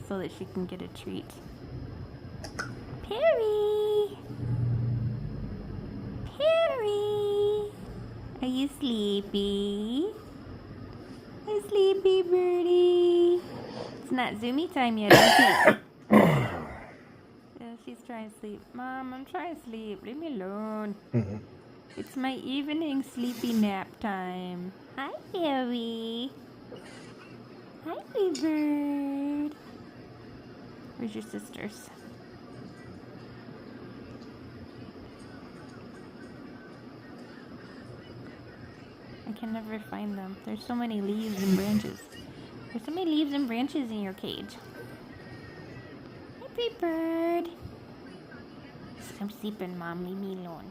so that she can get a treat. Perry! Perry! Are you sleepy? A sleepy birdie. It's not Zoomy time yet, is it? Yeah, she's trying to sleep. Mom, I'm trying to sleep. Leave me alone. It's my evening sleepy nap time. Hi, Perry. Hi, wee bird. Where's your sisters? I can never find them. There's so many leaves and branches. There's so many leaves and branches in your cage. Hi, wee bird. I'm sleeping, Mom. Leave me alone.